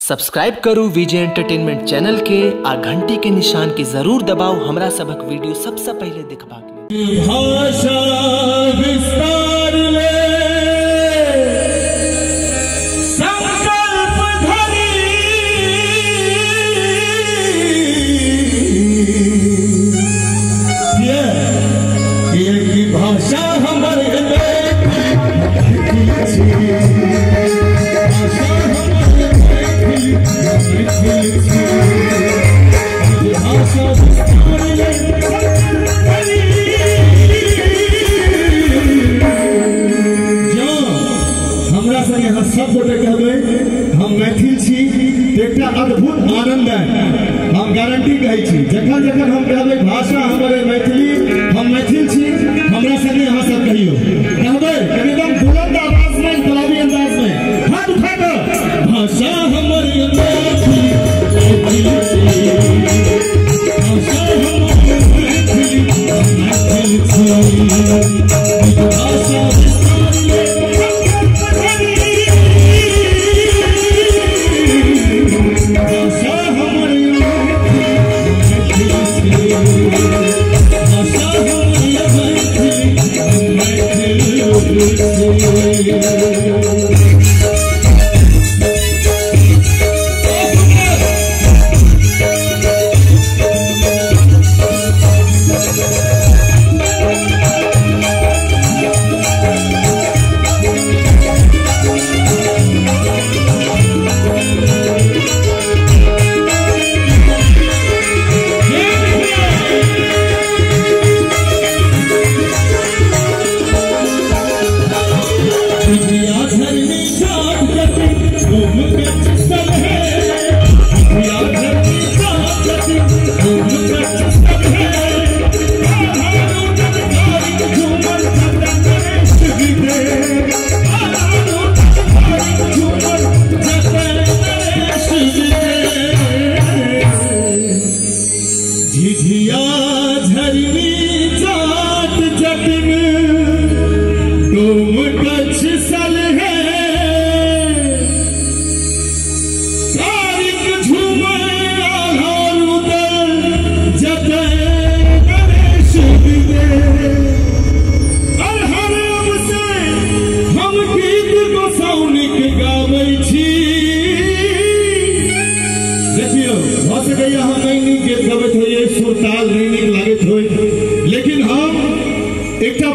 Subscribe करू विजय entertainment channel के आ घंटी के निशान के जरूर दबाओ हमरा सबक वीडियो सबसे पहले देखबा के। भाषा विस्तार ले संकल्प धरी ये की भाषा हमारे सब गोटे कहबे हम मैथिल छी एकटा अद्भुत आनंद है। हम गारंटी कहै छी जखन जखन हम कहबे भाषा हमरे मैथिली हम मैथिल छी हमरा संगे अहाँ सब कहियो कहबे एकदम बुलंद आवाज में गुलाबी अंदाज में हाथ उठा कर भाषा हमरे मैथिली भाषा हमरे मैथिली भाषा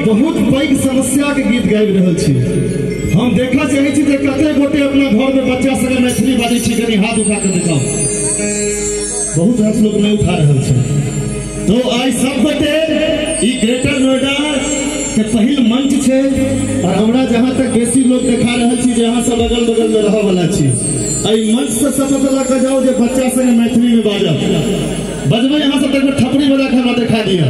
बहुत पैघ समस्या के गीत गाबि रहल छी। हम देखा चाहे छी जे कते गोटे अपना घर में बच्चा संगे मैथिली बाजै छी, कनी हाथ उठा के देखाओ। बहुत रास लोग नहीं उठा रहल छै। तो आई सब गोटे ई ग्रेटर नोएडा के पहिल मंच छै और हमरा जहां तक बेसी लोग देखा रहल छी जे अहां सब अगल बगल में रह वाला छी। आई मंच से शपथ लगा के जाओ जे बच्चा संगे मैथिली में बाजब बजबै अहां सब तक ठपड़ी वाला खाना दिखा दिया।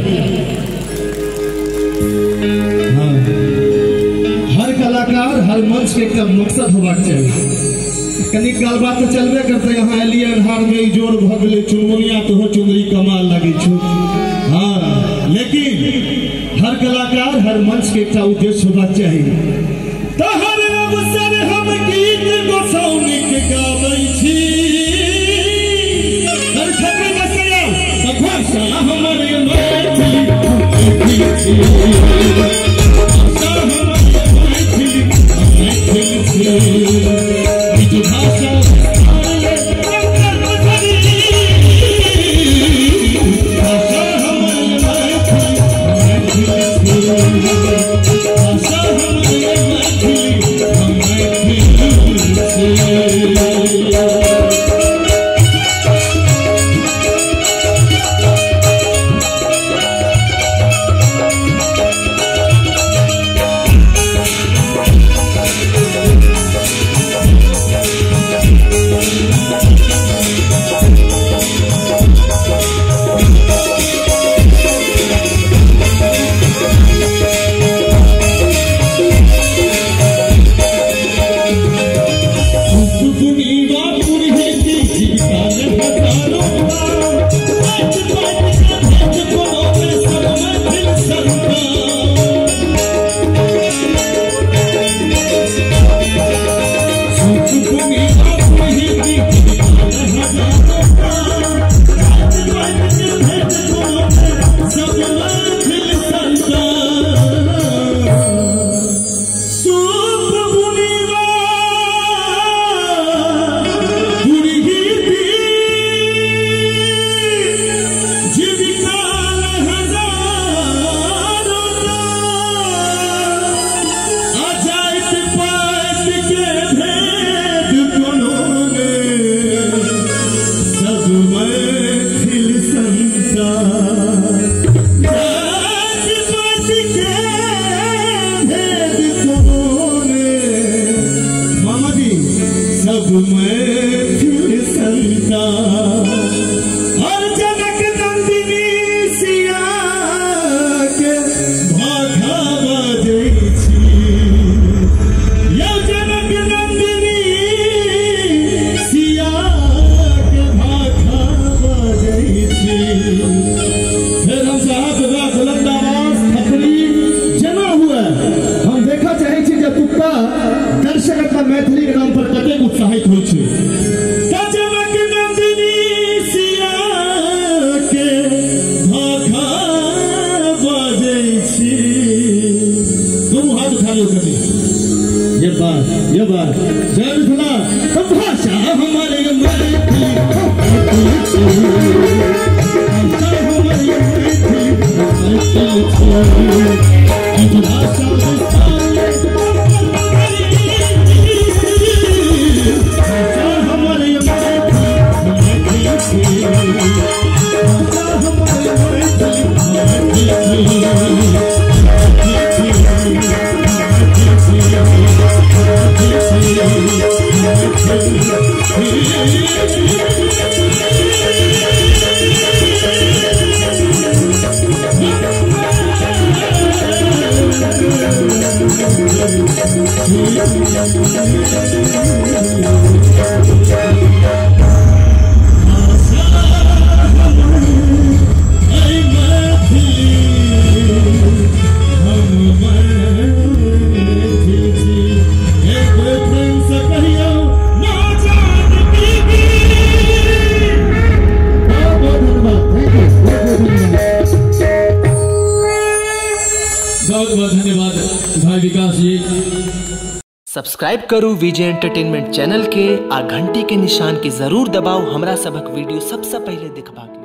हर कलाकार हर मंच के एक मकसद होबाक चाहिए। कनी काल बात तो चलबे करते यहाँ एलिए अन्हार में जोड़ भगले चुनमुनिया तो हो चुनरी कमाल लगे छु। हाँ, लेकिन हर कलाकार हर मंच के एक उद्देश्य होबाक चाहिए। तो हर अवसर हम गीत गोसाउनी के गाबै छी। हर खबर बसया तो भाषा हमरे मैथिली सीता और जनक नंदिनी सिया के भाखा बजै छी यौ जनक नंदिनी सिया के भाखा बजै छी। फिर हम साहब बुलंद आवाज थपड़ी जना हुआ हम देखा चाहे छी जे तुक्का दर्शक अपना मैथिली के नाम पर कतेक उत्साहित होइ छै। जनक नंदिनी सिया के भाखा बजै छी। दोनों हाथ उठा लो कभी ये बात जय मिथिला भाषा हमारे मैथिली बहुत धन्यवाद भाई विकास जी। सब्सक्राइब करू विजय एंटरटेनमेंट चैनल के आ घंटी के निशान के जरूर दबाओ हमरा सबक वीडियो सबसे पहले देखबाक लेल।